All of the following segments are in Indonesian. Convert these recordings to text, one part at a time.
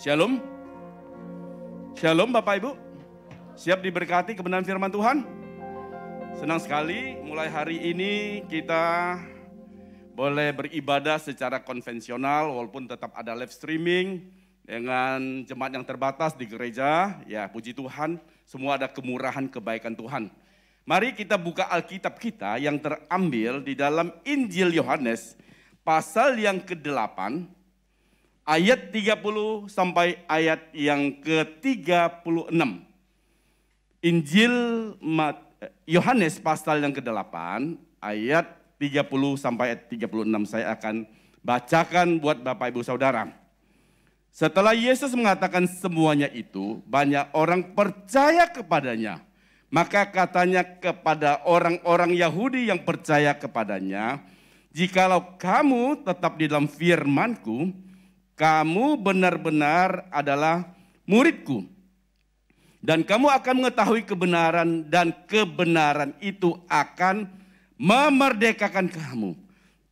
Shalom. Shalom Bapak Ibu. Siap diberkati kebenaran firman Tuhan? Senang sekali mulai hari ini kita boleh beribadah secara konvensional walaupun tetap ada live streaming dengan jemaat yang terbatas di gereja. Ya puji Tuhan, semua ada kemurahan kebaikan Tuhan. Mari kita buka Alkitab kita yang terambil di dalam Injil Yohanes pasal yang ke-8 ayat 30 sampai ayat yang ke-36. Injil Yohanes pasal yang ke-8 ayat 30 sampai ayat 36 saya akan bacakan buat Bapak Ibu Saudara. Setelah Yesus mengatakan semuanya itu, banyak orang percaya kepadanya. Maka katanya kepada orang-orang Yahudi yang percaya kepadanya, jikalau kamu tetap di dalam firman-Ku, kamu benar-benar adalah murid-Ku. Dan kamu akan mengetahui kebenaran dan kebenaran itu akan memerdekakan kamu.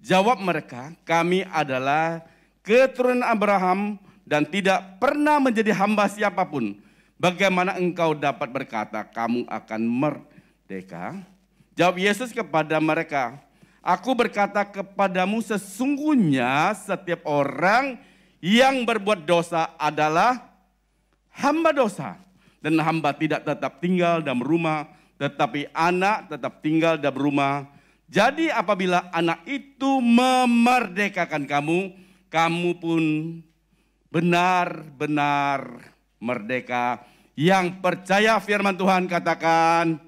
Jawab mereka, kami adalah keturunan Abraham dan tidak pernah menjadi hamba siapapun. Bagaimana engkau dapat berkata kamu akan merdeka? Jawab Yesus kepada mereka, aku berkata kepadamu sesungguhnya setiap orang yang berbuat dosa adalah hamba dosa. Dan hamba tidak tetap tinggal dalam rumah, tetapi anak tetap tinggal dalam rumah. Jadi apabila anak itu memerdekakan kamu, kamu pun benar-benar merdeka. Yang percaya firman Tuhan katakan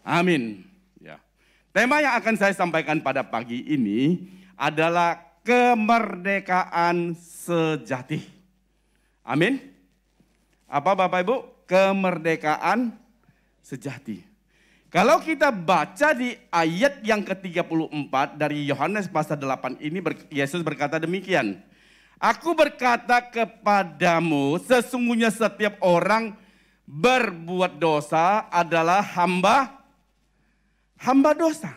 amin. Ya. Tema yang akan saya sampaikan pada pagi ini adalah kemerdekaan sejati. Amin. Apa Bapak Ibu? Kemerdekaan sejati. Kalau kita baca di ayat yang ke-34 dari Yohanes pasal 8 ini, Yesus berkata demikian. Aku berkata kepadamu, sesungguhnya setiap orang berbuat dosa adalah hamba dosa.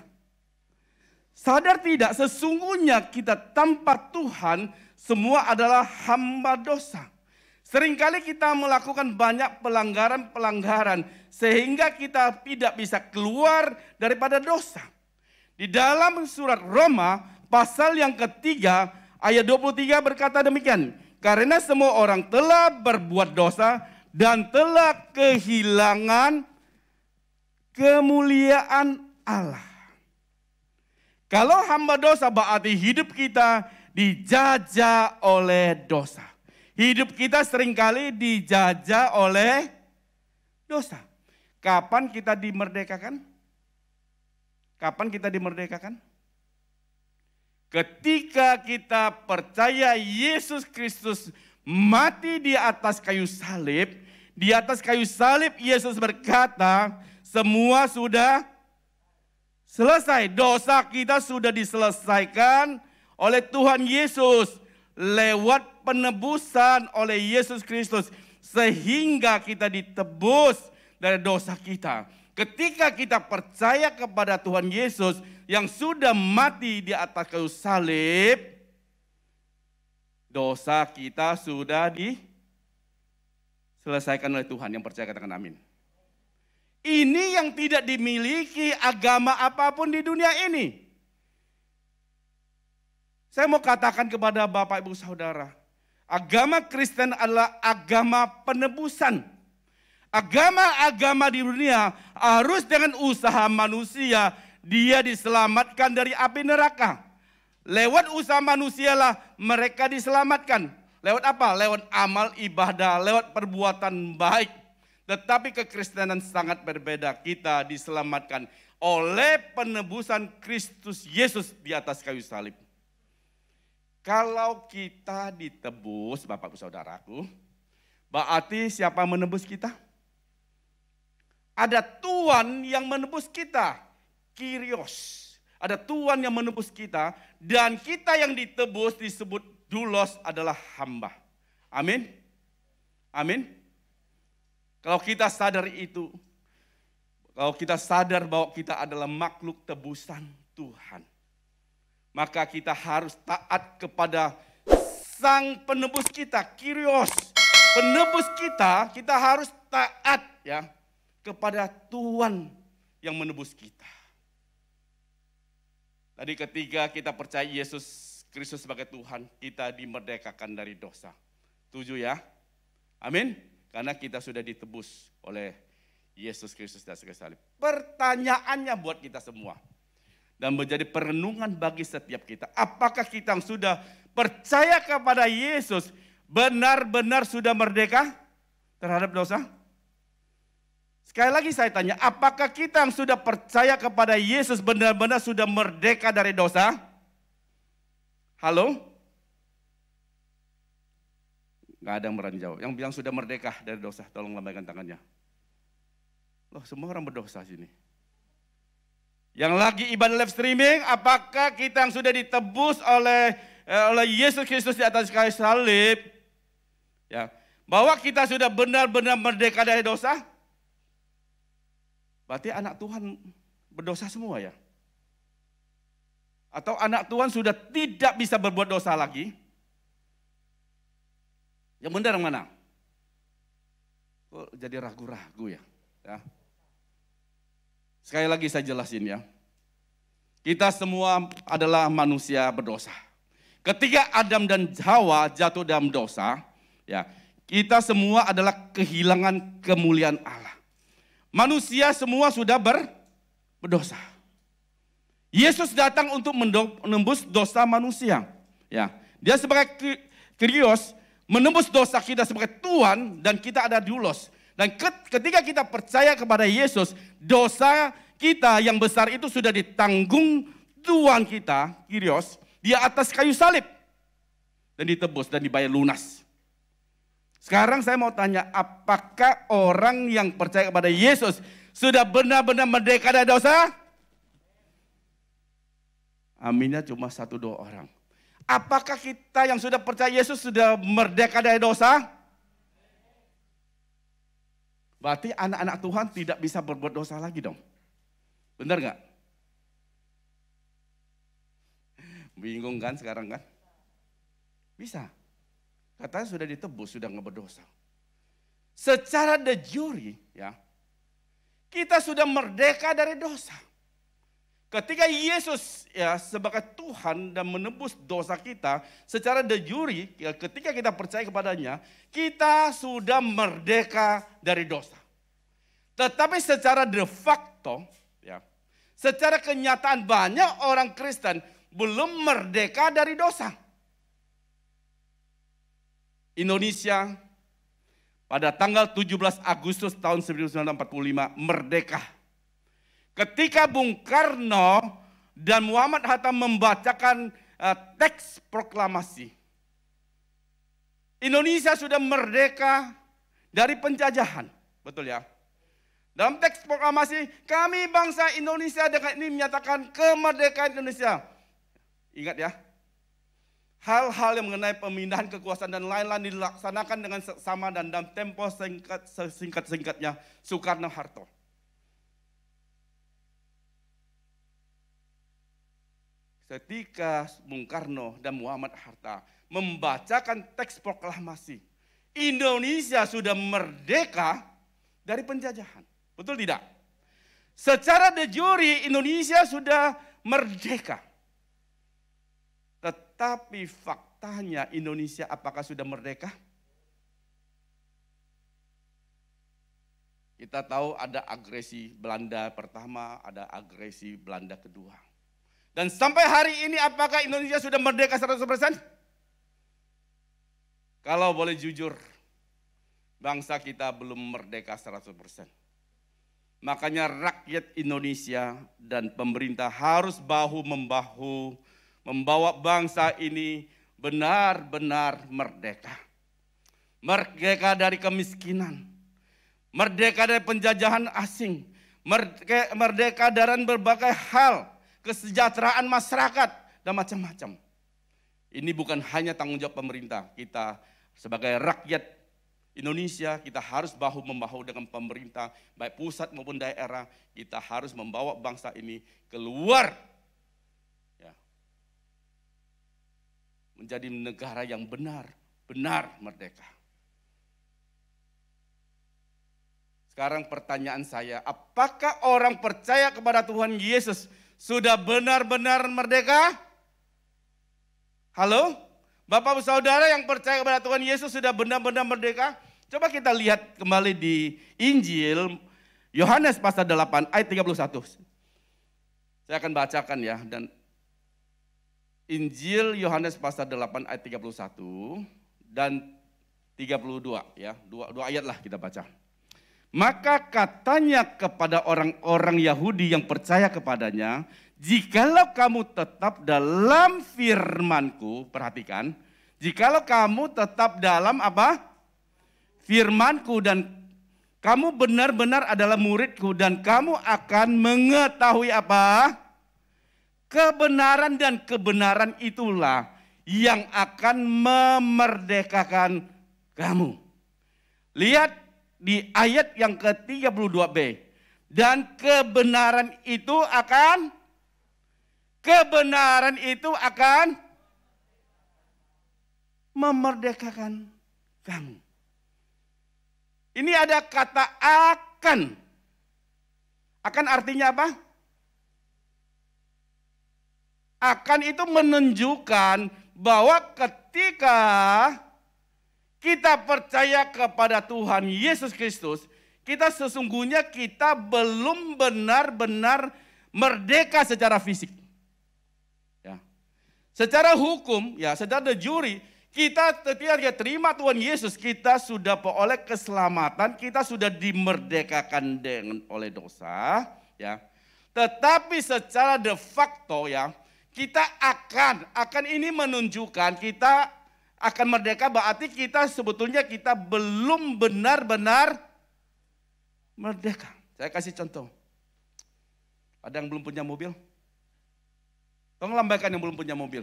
Sadar tidak, sesungguhnya kita tanpa Tuhan semua adalah hamba dosa. Seringkali kita melakukan banyak pelanggaran-pelanggaran sehingga kita tidak bisa keluar daripada dosa. Di dalam surat Roma pasal yang ketiga ayat 23 berkata demikian. Karena semua orang telah berbuat dosa dan telah kehilangan kemuliaan Allah. Kalau hamba dosa berarti hidup kita dijajah oleh dosa. Hidup kita seringkali dijajah oleh dosa. Kapan kita dimerdekakan? Kapan kita dimerdekakan? Ketika kita percaya Yesus Kristus mati di atas kayu salib. Di atas kayu salib Yesus berkata, semua sudah selesai. Dosa kita sudah diselesaikan oleh Tuhan Yesus lewat penebusan oleh Yesus Kristus. Sehingga kita ditebus dari dosa kita. Ketika kita percaya kepada Tuhan Yesus yang sudah mati di atas kayu salib, dosa kita sudah diselesaikan oleh Tuhan. Yang percaya katakan amin. Ini yang tidak dimiliki agama apapun di dunia ini. Saya mau katakan kepada Bapak Ibu Saudara, agama Kristen adalah agama penebusan. Agama-agama di dunia harus dengan usaha manusia dia diselamatkan dari api neraka. Lewat usaha manusialah mereka diselamatkan. Lewat apa? Lewat amal ibadah, lewat perbuatan baik. Tetapi kekristenan sangat berbeda. Kita diselamatkan oleh penebusan Kristus Yesus di atas kayu salib. Kalau kita ditebus, Bapak Saudaraku, berarti siapa menebus kita? Ada Tuhan yang menebus kita, Kyrios. Ada Tuhan yang menebus kita dan kita yang ditebus disebut doulos adalah hamba. Amin. Amin. Kalau kita sadar itu, kalau kita sadar bahwa kita adalah makhluk tebusan Tuhan, maka kita harus taat kepada Sang penebus kita, Kyrios. penebus kita harus taat ya kepada Tuhan yang menebus kita. Tadi ketika kita percaya Yesus Kristus sebagai Tuhan, kita dimerdekakan dari dosa. Setuju ya? Amin. Karena kita sudah ditebus oleh Yesus Kristus dan kayu salib. Pertanyaannya buat kita semua dan menjadi perenungan bagi setiap kita. Apakah kita yang sudah percaya kepada Yesus benar-benar sudah merdeka terhadap dosa? Sekali lagi saya tanya, apakah kita yang sudah percaya kepada Yesus benar-benar sudah merdeka dari dosa? Halo? Gak ada yang berani jawab. Yang bilang sudah merdeka dari dosa, tolong lambaikan tangannya. Loh, semua orang berdosa sini. Yang lagi ibadah live streaming, apakah kita yang sudah ditebus oleh Yesus Kristus di atas kayu salib? Ya, bahwa kita sudah benar-benar merdeka dari dosa? Berarti anak Tuhan berdosa semua ya? Atau anak Tuhan sudah tidak bisa berbuat dosa lagi? Yang benar yang mana? Kok jadi ragu-ragu ya? Sekali lagi saya jelasin ya. Kita semua adalah manusia berdosa. Ketika Adam dan Hawa jatuh dalam dosa, ya, kita semua adalah kehilangan kemuliaan Allah. Manusia semua sudah berdosa. Yesus datang untuk menembus dosa manusia. Ya, dia sebagai Kyrios menembus dosa kita sebagai Tuhan dan kita ada doulos. Dan ketika kita percaya kepada Yesus, dosa kita yang besar itu sudah ditanggung Tuhan kita, Kyrios, di atas kayu salib. Dan ditebus dan dibayar lunas. Sekarang saya mau tanya, apakah orang yang percaya kepada Yesus sudah benar-benar merdeka dari dosa? Aminnya cuma 1-2 orang. Apakah kita yang sudah percaya Yesus sudah merdeka dari dosa? Berarti anak-anak Tuhan tidak bisa berbuat dosa lagi dong. Benar nggak? Bingung kan sekarang kan? Bisa. Katanya sudah ditebus, sudah nggak berdosa. Secara de jure ya, kita sudah merdeka dari dosa. Ketika Yesus ya sebagai Tuhan dan menebus dosa kita, secara de jure ya, ketika kita percaya kepadanya, kita sudah merdeka dari dosa. Tetapi secara de facto ya, secara kenyataan banyak orang Kristen belum merdeka dari dosa. Indonesia pada tanggal 17 Agustus tahun 1945 merdeka. Ketika Bung Karno dan Muhammad Hatta membacakan teks proklamasi. Indonesia sudah merdeka dari penjajahan. Betul ya? Dalam teks proklamasi, kami bangsa Indonesia dengan ini menyatakan kemerdekaan Indonesia. Ingat ya? Hal-hal yang mengenai pemindahan kekuasaan dan lain-lain dilaksanakan dengan seksama dan dalam tempo sesingkat-singkatnya Soekarno-Harto. Ketika Bung Karno dan Muhammad Hatta membacakan teks proklamasi, Indonesia sudah merdeka dari penjajahan. Betul tidak? Secara de jure Indonesia sudah merdeka. Tetapi faktanya Indonesia apakah sudah merdeka? Kita tahu ada agresi Belanda pertama, ada agresi Belanda kedua. Dan sampai hari ini apakah Indonesia sudah merdeka 100%? Kalau boleh jujur, bangsa kita belum merdeka 100%. Makanya rakyat Indonesia dan pemerintah harus bahu-membahu membawa bangsa ini benar-benar merdeka. Merdeka dari kemiskinan, merdeka dari penjajahan asing, merdeka dari berbagai hal, kesejahteraan masyarakat, dan macam-macam. Ini bukan hanya tanggung jawab pemerintah. Kita sebagai rakyat Indonesia, kita harus bahu-membahu dengan pemerintah, baik pusat maupun daerah. Kita harus membawa bangsa ini keluar. Ya, menjadi negara yang benar-benar merdeka. Sekarang pertanyaan saya, apakah orang percaya kepada Tuhan Yesus sudah benar-benar merdeka? Halo? Bapak saudara yang percaya kepada Tuhan Yesus sudah benar-benar merdeka? Coba kita lihat kembali di Injil Yohanes pasal 8 ayat 31. Saya akan bacakan ya, dan Injil Yohanes pasal 8 ayat 31 dan 32 ya, dua ayat lah kita baca. Maka katanya kepada orang-orang Yahudi yang percaya kepadanya, jikalau kamu tetap dalam firman-Ku, perhatikan, jikalau kamu tetap dalam apa? Firman-Ku, dan kamu benar-benar adalah murid-Ku, dan kamu akan mengetahui apa? Kebenaran, dan kebenaran itulah yang akan memerdekakan kamu. Lihat di ayat yang ke-32b. Dan kebenaran itu akan memerdekakan kamu. Ini ada kata akan. Akan artinya apa? Akan itu menunjukkan bahwa ketika kita percaya kepada Tuhan Yesus Kristus, kita sesungguhnya kita belum benar-benar merdeka secara fisik. Ya. Secara hukum, ya, secara de jure, kita ketika terima Tuhan Yesus, kita sudah peroleh keselamatan, kita sudah dimerdekakan oleh dosa, ya. Tetapi secara de facto, ya, kita akan ini menunjukkan kita akan merdeka, berarti kita sebetulnya kita belum benar-benar merdeka. Saya kasih contoh. Ada yang belum punya mobil? Tolong lambaikan yang belum punya mobil.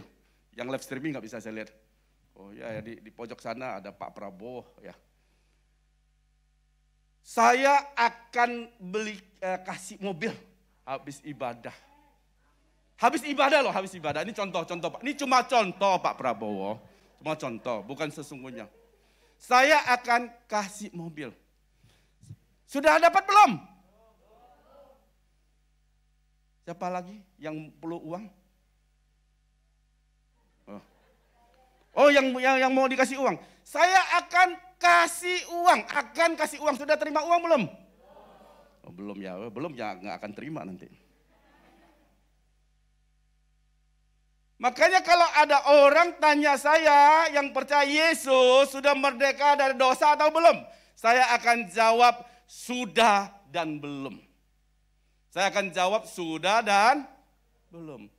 Yang live streaming nggak bisa saya lihat. Oh ya, di pojok sana ada Pak Prabowo ya. Saya akan kasih mobil habis ibadah. Habis ibadah loh, habis ibadah. Ini contoh Pak. Ini cuma contoh Pak Prabowo. Cuma contoh, bukan sesungguhnya. Saya akan kasih mobil. Sudah dapat belum? Siapa lagi yang perlu uang? Oh, yang mau dikasih uang. Saya akan kasih uang. Sudah terima uang belum? Oh, belum ya, nggak akan terima nanti. Makanya kalau ada orang tanya saya yang percaya Yesus sudah merdeka dari dosa atau belum? Saya akan jawab sudah dan belum. Saya akan jawab sudah dan belum.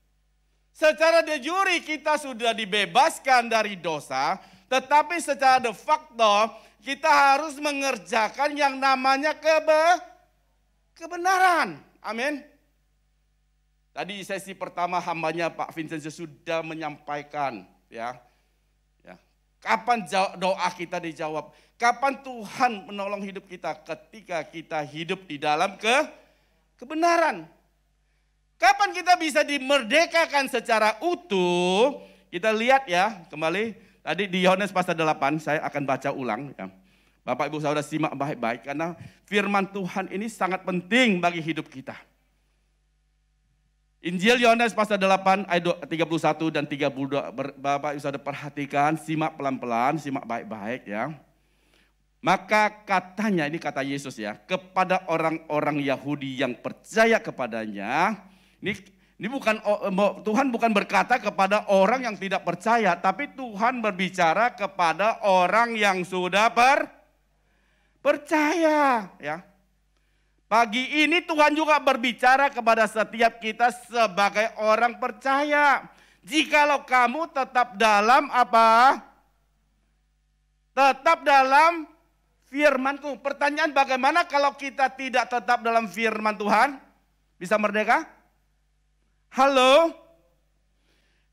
Secara de jure kita sudah dibebaskan dari dosa, tetapi secara de facto kita harus mengerjakan yang namanya kebenaran. Amin. Tadi sesi pertama hambanya Pak Vincent sudah menyampaikan ya. Kapan doa kita dijawab? Kapan Tuhan menolong hidup kita? Ketika kita hidup di dalam kebenaran. Kapan kita bisa dimerdekakan secara utuh? Kita lihat ya kembali tadi di Yohanes pasal 8, saya akan baca ulang ya. Bapak Ibu Saudara simak baik-baik karena firman Tuhan ini sangat penting bagi hidup kita. Injil Yohanes pasal 8 ayat 31 dan 32. Bapak Ibu Saudara perhatikan, simak pelan-pelan, simak baik-baik ya. Maka katanya, ini kata Yesus ya, kepada orang-orang Yahudi yang percaya kepadanya. Ini bukan, Tuhan bukan berkata kepada orang yang tidak percaya, tapi Tuhan berbicara kepada orang yang sudah percaya ya. Pagi ini Tuhan juga berbicara kepada setiap kita sebagai orang percaya. Jikalau kamu tetap dalam apa? Tetap dalam firman-Ku. Pertanyaan, bagaimana kalau kita tidak tetap dalam firman Tuhan? Bisa merdeka? Halo?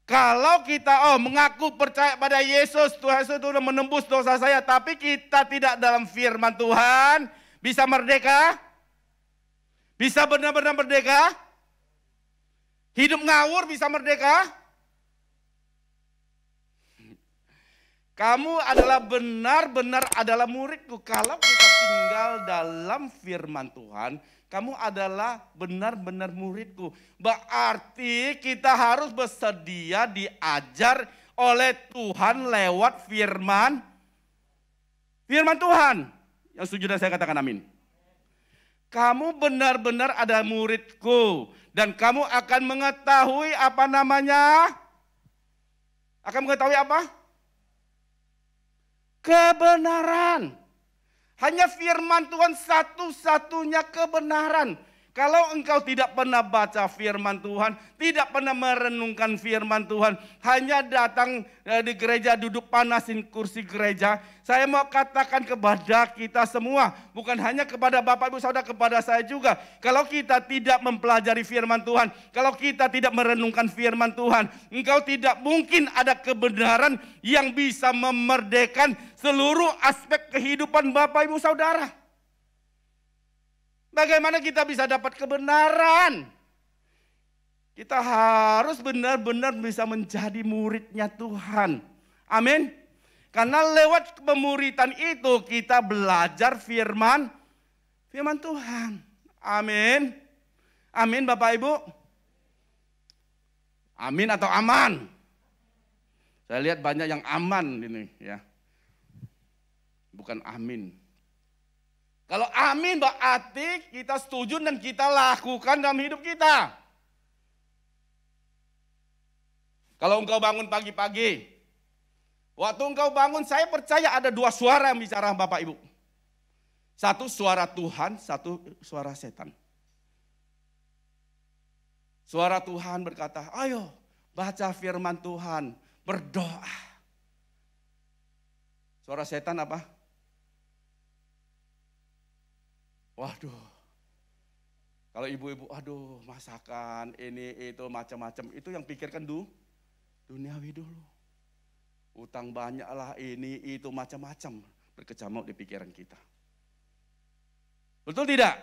Kalau kita mengaku percaya pada Yesus, Tuhan Yesus sudah menembus dosa saya, tapi kita tidak dalam firman Tuhan, bisa merdeka? Bisa benar-benar merdeka? Hidup ngawur bisa merdeka? Kamu adalah benar-benar adalah muridku. Kalau kita tinggal dalam firman Tuhan, kamu adalah benar-benar muridku. Berarti kita harus bersedia diajar oleh Tuhan lewat firman Tuhan. Yang setuju dan saya katakan amin. Kamu benar-benar ada muridku. Dan kamu akan mengetahui apa namanya? Akan mengetahui apa? Kebenaran. Hanya firman Tuhan satu-satunya kebenaran. Kalau engkau tidak pernah baca firman Tuhan, tidak pernah merenungkan firman Tuhan, hanya datang di gereja, duduk panasin kursi gereja, saya mau katakan kepada kita semua, bukan hanya kepada Bapak Ibu Saudara, kepada saya juga. Kalau kita tidak mempelajari firman Tuhan, kalau kita tidak merenungkan firman Tuhan, engkau tidak mungkin ada kebenaran yang bisa memerdekakan seluruh aspek kehidupan Bapak Ibu Saudara. Bagaimana kita bisa dapat kebenaran? Kita harus benar-benar bisa menjadi muridnya Tuhan. Amin. Karena lewat pemuridan itu kita belajar firman Tuhan. Amin. Amin Bapak Ibu. Amin atau aman? Saya lihat banyak yang aman ini ya. Bukan amin. Kalau amin berarti kita setuju dan kita lakukan dalam hidup kita. Kalau engkau bangun pagi-pagi, waktu engkau bangun saya percaya ada dua suara yang bicara Bapak Ibu. Satu suara Tuhan, satu suara setan. Suara Tuhan berkata, ayo baca firman Tuhan, berdoa. Suara setan apa? Waduh, kalau ibu-ibu, aduh masakan, ini, itu, macam-macam. Itu yang pikirkan duniawi dulu. Utang banyak lah, ini, itu, macam-macam. Berkecamuk di pikiran kita. Betul tidak?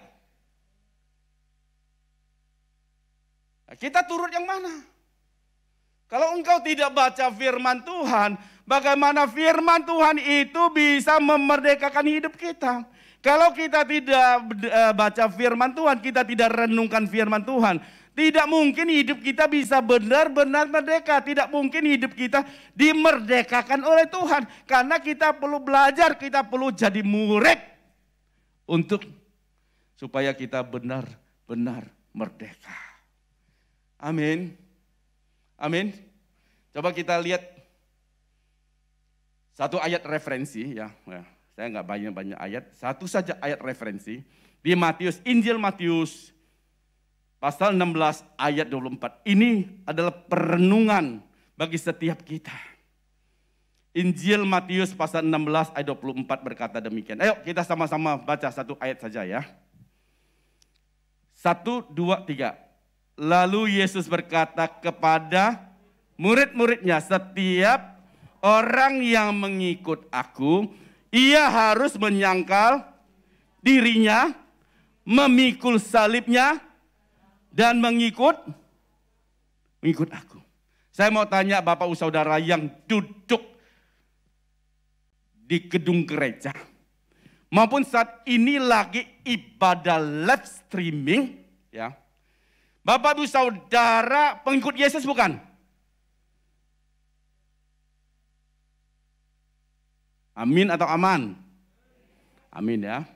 Nah, kita turut yang mana? Kalau engkau tidak baca firman Tuhan, bagaimana firman Tuhan itu bisa memerdekakan hidup kita? Kalau kita tidak baca firman Tuhan, kita tidak renungkan firman Tuhan, tidak mungkin hidup kita bisa benar-benar merdeka. Tidak mungkin hidup kita dimerdekakan oleh Tuhan. Karena kita perlu belajar, kita perlu jadi murid supaya kita benar-benar merdeka. Amin. Amin. Coba kita lihat satu ayat referensi ya. Saya nggak banyak-banyak ayat, satu saja ayat referensi. Di Matius, Injil Matius, pasal 16 ayat 24. Ini adalah perenungan bagi setiap kita. Injil Matius pasal 16 ayat 24 berkata demikian. Ayo kita sama-sama baca satu ayat saja ya. 1, 2, 3. Lalu Yesus berkata kepada murid-muridnya, setiap orang yang mengikut aku, ia harus menyangkal dirinya, memikul salibnya, dan mengikut aku. Saya mau tanya Bapak Ibu Saudara yang duduk di gedung gereja, maupun saat ini lagi ibadah live streaming, ya. Bapak Ibu Saudara pengikut Yesus bukan? Amin atau aman? Amin ya.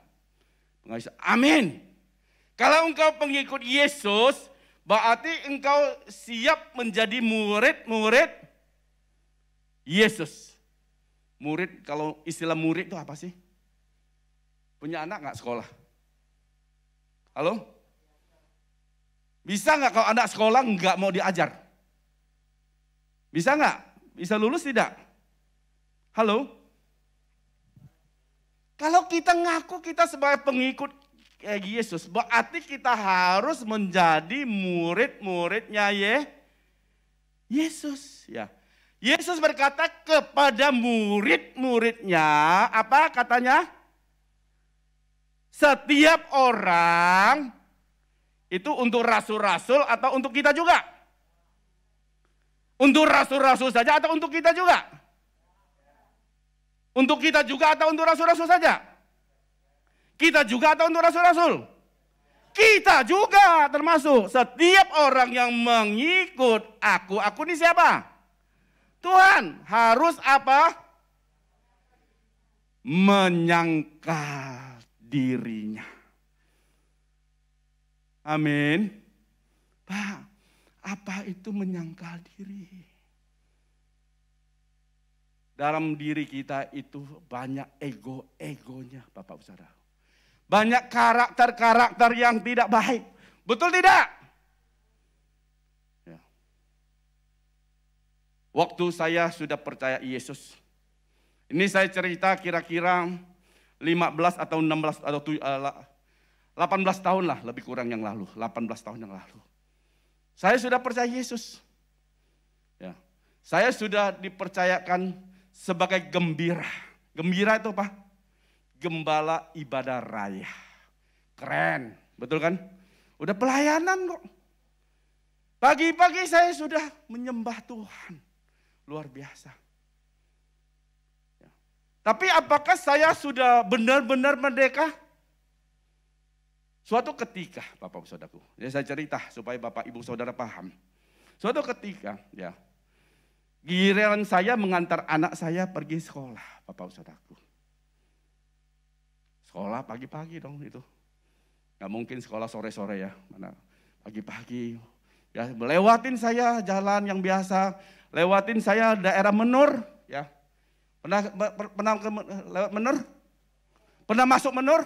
Amin. Kalau engkau pengikut Yesus, berarti engkau siap menjadi murid-murid Yesus. Murid, kalau istilah murid itu apa sih? Punya anak nggak sekolah? Halo? Bisa nggak kalau anak sekolah nggak mau diajar? Bisa nggak? Bisa lulus tidak? Halo? Kalau kita ngaku kita sebagai pengikut Yesus, berarti kita harus menjadi murid-muridnya Yesus. Ya. Yesus berkata kepada murid-muridnya, apa katanya? Setiap orang itu untuk rasul-rasul atau untuk kita juga? Untuk rasul-rasul saja atau untuk kita juga? Untuk kita juga atau untuk rasul-rasul saja? Kita juga atau untuk rasul-rasul? Kita juga termasuk. Setiap orang yang mengikut aku ini siapa? Tuhan. Harus apa? Menyangkal dirinya. Amin. Pak, apa itu menyangkal diri? Dalam diri kita itu banyak ego-egonya, Bapak Saudara. Banyak karakter-karakter yang tidak baik. Betul tidak? Ya. Waktu saya sudah percaya Yesus. Ini saya cerita kira-kira 15 atau 16 atau 18 tahun lah lebih kurang yang lalu. 18 tahun yang lalu. Saya sudah percaya Yesus. Ya. Saya sudah dipercayakan sebagai gembira. Gembira itu apa? Gembala ibadah raya. Keren, betul kan? Udah pelayanan kok. Pagi-pagi saya sudah menyembah Tuhan. Luar biasa. Ya. Tapi apakah saya sudah benar-benar merdeka? Suatu ketika, Bapak Saudaraku, ya saya cerita supaya Bapak Ibu Saudara paham. Suatu ketika, ya, giliran saya mengantar anak saya pergi sekolah, Bapak Saudaraku. Sekolah pagi-pagi dong itu. Gak mungkin sekolah sore-sore ya. Mana pagi-pagi. Ya, melewatin saya jalan yang biasa. Lewatin saya daerah Menur. Ya. Pernah lewat Menur? Pernah masuk Menur?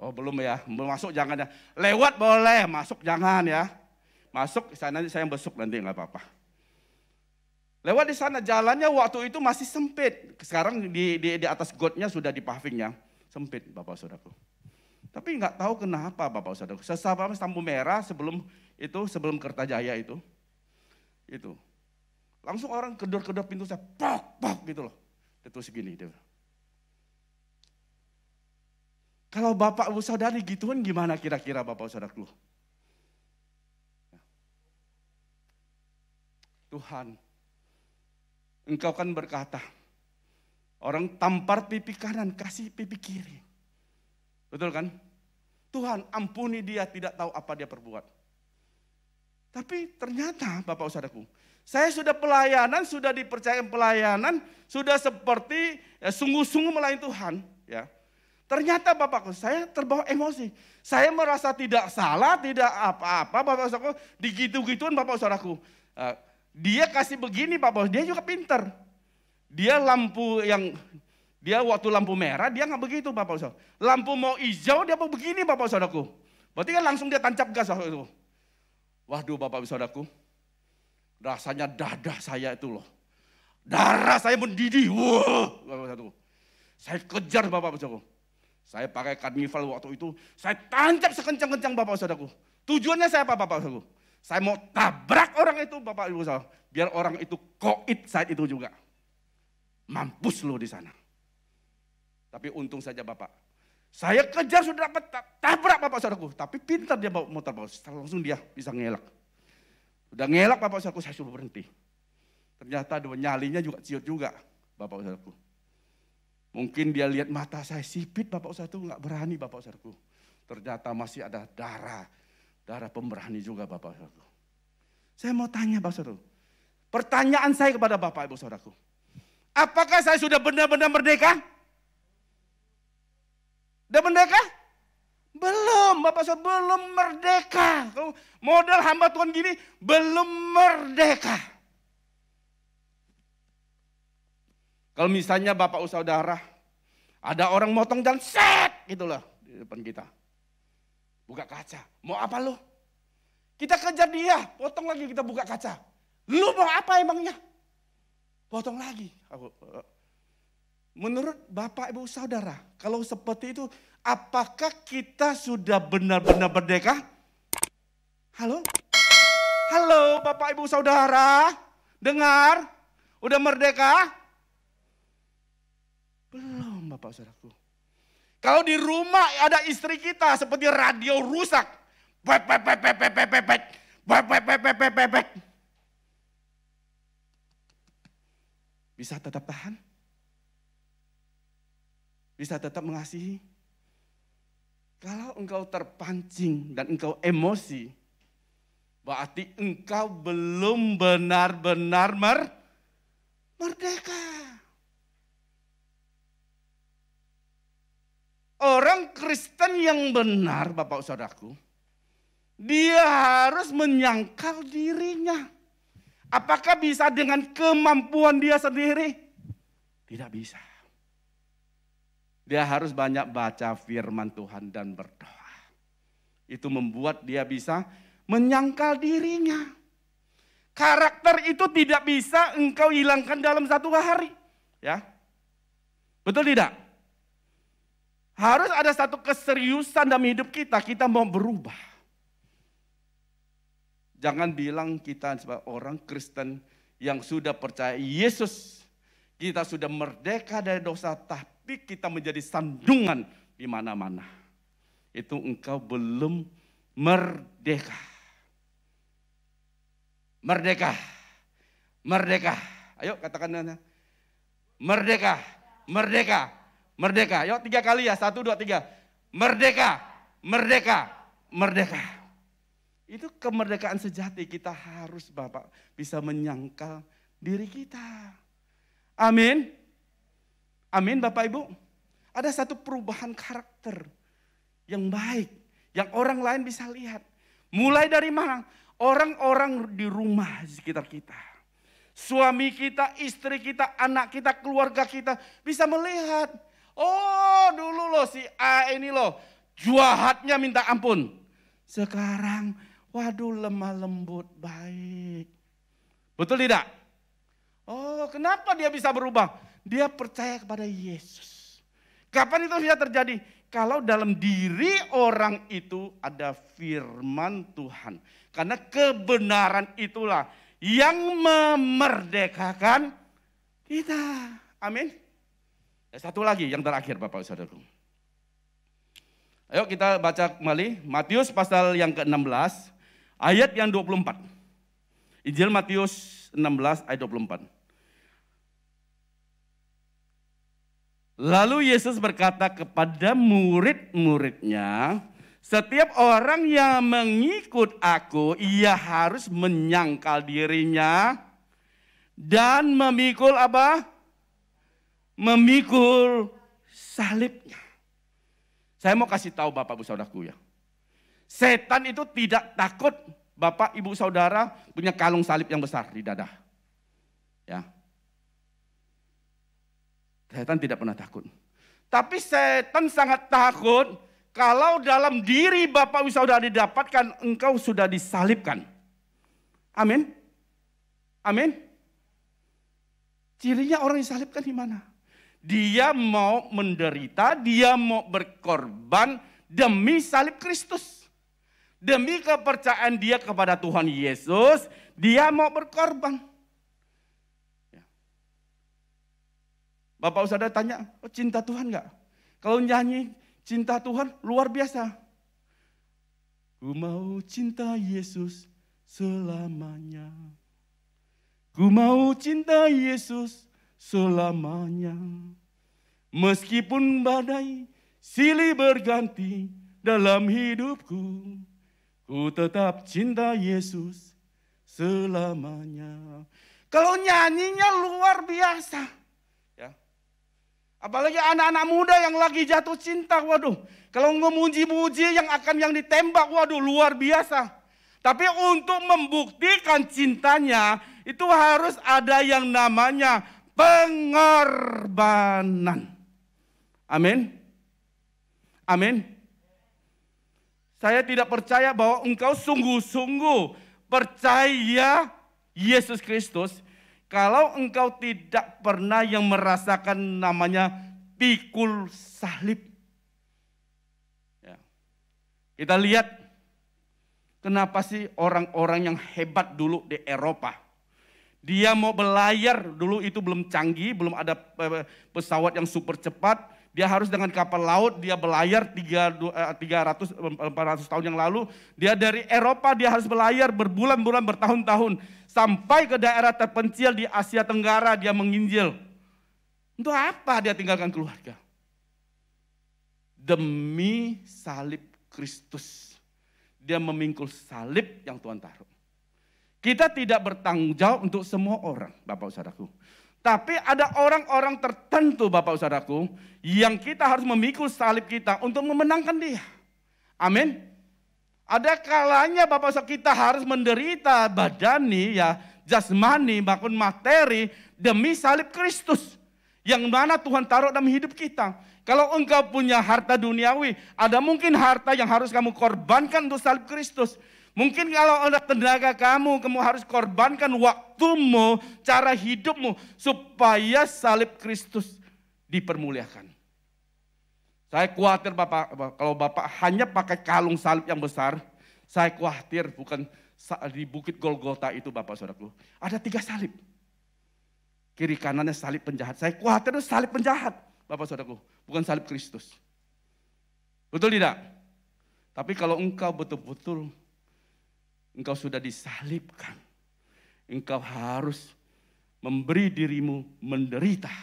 Oh belum ya. Belum masuk jangan ya. Lewat boleh, masuk jangan ya. Masuk nanti saya besuk nanti nggak apa-apa. Lewat di sana jalannya waktu itu masih sempit. Sekarang di atas gotnya sudah dipavingnya. Sempit Bapak Saudaraku. Tapi nggak tahu kenapa Bapak Saudaraku. Sesampainya lampu merah sebelum Kertajaya itu. Langsung orang kedor-kedor pintu saya, pok gitu loh. Itu segini. Itu. Kalau Bapak Ibu Saudari gituan gimana kira-kira Bapak Saudaraku? Tuhan, Engkau kan berkata, orang tampar pipi kanan, kasih pipi kiri. Betul kan? Tuhan ampuni dia tidak tahu apa dia perbuat. Tapi ternyata Bapak Saudaraku, saya sudah pelayanan, sudah dipercaya pelayanan, sudah seperti ya, sungguh-sungguh melayani Tuhan. Ya. Ternyata Bapakku, saya terbawa emosi. Saya merasa tidak salah, tidak apa-apa Bapak Saudaraku. Digitu-gituan Bapak Saudaraku. Dia kasih begini Bapak, dia juga pintar. Dia waktu lampu merah dia nggak begitu Bapak Saudara. Lampu mau hijau dia mau begini Bapak Saudaraku. Berarti kan langsung dia tancap gas itu. Waduh Bapak Saudaraku. Rasanya dada saya itu loh. Darah saya mendidih. Wah, Bapak Saudaraku. Saya kejar Bapak Saudaraku. Saya pakai karnival waktu itu, saya tancap sekencang-kencang Bapak Saudaraku. Tujuannya saya apa Bapak Saudaraku? Saya mau tabrak orang itu Bapak Ibu Saudara. Biar orang itu koit saat itu juga. Mampus lo di sana. Tapi untung saja Bapak. Saya kejar sudah dapat tabrak Bapak Saudaraku. Tapi pintar dia bawa motor Bapak. Langsung dia bisa ngelak. Udah ngelak Bapak Saudaraku saya suruh berhenti. Ternyata nyalinya juga ciut juga Bapak Saudaraku. Mungkin dia lihat mata saya sipit Bapak Saudaraku. Nggak berani Bapak Saudaraku. Ternyata masih ada darah pemberani juga Bapak Saudaraku. Saya mau tanya Bapak Saudaraku. Pertanyaan saya kepada Bapak Ibu Saudaraku. Apakah saya sudah benar-benar merdeka? Sudah merdeka? Belum, Bapak Saudara, belum merdeka. Modal hamba Tuhan gini, belum merdeka. Kalau misalnya Bapak Saudara, ada orang motong jalan, set, gitu loh, di depan kita. Buka kaca, mau apa lu? Kita kejar dia, potong lagi kita buka kaca. Lu mau apa emangnya? Potong lagi. Menurut Bapak Ibu Saudara, kalau seperti itu, apakah kita sudah benar-benar merdeka? Halo? Halo Bapak Ibu Saudara, dengar? Udah merdeka? Belum Bapak Saudaraku. Kalau di rumah ada istri kita seperti radio rusak. Bisa tetap tahan? bisa tetap mengasihi? Kalau engkau terpancing dan engkau emosi, berarti engkau belum benar-benar merdeka. Orang Kristen yang benar, Bapak Saudaraku, dia harus menyangkal dirinya. Apakah bisa dengan kemampuan dia sendiri? Tidak bisa. Dia harus banyak baca firman Tuhan dan berdoa. Itu membuat dia bisa menyangkal dirinya. Karakter itu tidak bisa engkau hilangkan dalam satu hari. Ya, betul tidak? Harus ada satu keseriusan dalam hidup kita mau berubah. Jangan bilang kita sebagai orang Kristen yang sudah percaya Yesus, kita sudah merdeka dari dosa, tapi kita menjadi sandungan di mana-mana. Itu engkau belum merdeka. Merdeka. Merdeka. Ayo katakan merdeka. Merdeka. Merdeka. Ayo 3 kali ya. 1, 2, 3. Merdeka. Merdeka. Merdeka. Itu kemerdekaan sejati. Kita harus Bapak bisa menyangkal diri kita. Amin. Amin Bapak Ibu. Ada satu perubahan karakter yang baik. Yang orang lain bisa lihat. Mulai dari mana? Orang-orang di rumah di sekitar kita. Suami kita, istri kita, anak kita, keluarga kita bisa melihat. Oh dulu loh si A ini loh jahatnya minta ampun. Sekarang waduh lemah lembut baik. Betul tidak? Oh kenapa dia bisa berubah? Dia percaya kepada Yesus. Kapan itu bisa terjadi? Kalau dalam diri orang itu ada firman Tuhan. Karena kebenaran itulah yang memerdekakan kita. Amin. Satu lagi yang terakhir Bapak Saudaraku. Ayo kita baca kembali Matius pasal yang ke-16 ayat yang 24. Injil Matius 16 ayat 24. Lalu Yesus berkata kepada murid-muridnya, setiap orang yang mengikut aku, ia harus menyangkal dirinya dan memikul apa? Memikul salibnya. Saya mau kasih tahu Bapak Ibu Saudaraku ya. Setan itu tidak takut Bapak Ibu Saudara punya kalung salib yang besar di dada. Ya. Setan tidak pernah takut. Tapi setan sangat takut kalau dalam diri Bapak Ibu Saudara didapatkan engkau sudah disalibkan. Amin. Amin. Cirinya orang disalibkan di mana? Dia mau menderita, dia mau berkorban demi salib Kristus. Demi kepercayaan dia kepada Tuhan Yesus, dia mau berkorban. Bapak Saudara tanya, oh, cinta Tuhan enggak? Kalau nyanyi cinta Tuhan luar biasa. Ku mau cinta Yesus selamanya. Ku mau cinta Yesus selamanya. Meskipun badai silih berganti dalam hidupku, ku tetap cinta Yesus selamanya. Kalau nyanyinya luar biasa. Ya. Apalagi anak-anak muda yang lagi jatuh cinta, waduh. Kalau memuji-muji yang ditembak, waduh luar biasa. Tapi untuk membuktikan cintanya, itu harus ada yang namanya pengorbanan. Amin. Amin. Saya tidak percaya bahwa engkau sungguh-sungguh percaya Yesus Kristus kalau engkau tidak pernah yang merasakan namanya pikul salib. Ya. Kita lihat kenapa sih orang-orang yang hebat dulu di Eropa. Dia mau berlayar, dulu itu belum canggih, belum ada pesawat yang super cepat. Dia harus dengan kapal laut, dia berlayar 300-400 tahun yang lalu. Dia dari Eropa, dia harus berlayar berbulan-bulan, bertahun-tahun. Sampai ke daerah terpencil di Asia Tenggara, dia menginjil. Untuk apa dia tinggalkan keluarga? demi salib Kristus. Dia memikul salib yang Tuhan taruh. Kita tidak bertanggung jawab untuk semua orang, Bapak Saudaraku. Tapi ada orang-orang tertentu, Bapak Saudaraku, yang kita harus memikul salib kita untuk memenangkan dia. Amin. Ada kalanya Bapak Saudara kita harus menderita badani, ya, jasmani maupun materi demi salib Kristus. Yang mana Tuhan taruh dalam hidup kita. Kalau engkau punya harta duniawi, ada mungkin harta yang harus kamu korbankan untuk salib Kristus. Mungkin kalau ada tenaga kamu harus korbankan waktumu, cara hidupmu, supaya salib Kristus dipermuliakan. Saya khawatir Bapak, kalau Bapak hanya pakai kalung salib yang besar, saya khawatir bukan di Bukit Golgota itu Bapak Saudaraku. Ada 3 salib. Kiri kanannya salib penjahat. Saya khawatir itu salib penjahat, Bapak Saudaraku, bukan salib Kristus. Betul tidak? Tapi kalau engkau betul-betul engkau sudah disalibkan, engkau harus memberi dirimu menderita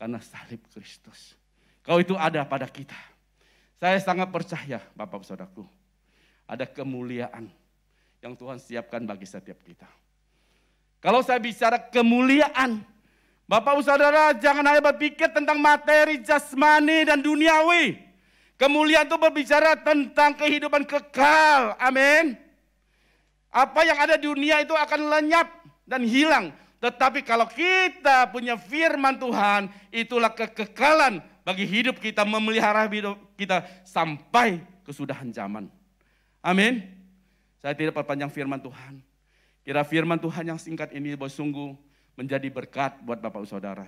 karena salib Kristus. Kau itu ada pada kita. Saya sangat percaya, Bapak Saudaraku, ada kemuliaan yang Tuhan siapkan bagi setiap kita. Kalau saya bicara kemuliaan, Bapak Saudara jangan hanya berpikir tentang materi, jasmani, dan duniawi. Kemuliaan itu berbicara tentang kehidupan kekal. Amin. Apa yang ada di dunia itu akan lenyap dan hilang. Tetapi kalau kita punya firman Tuhan, itulah kekekalan bagi hidup kita, memelihara hidup kita sampai kesudahan zaman. Amin. Saya tidak perpanjang firman Tuhan. Kira firman Tuhan yang singkat ini sungguh menjadi berkat buat Bapak Saudara.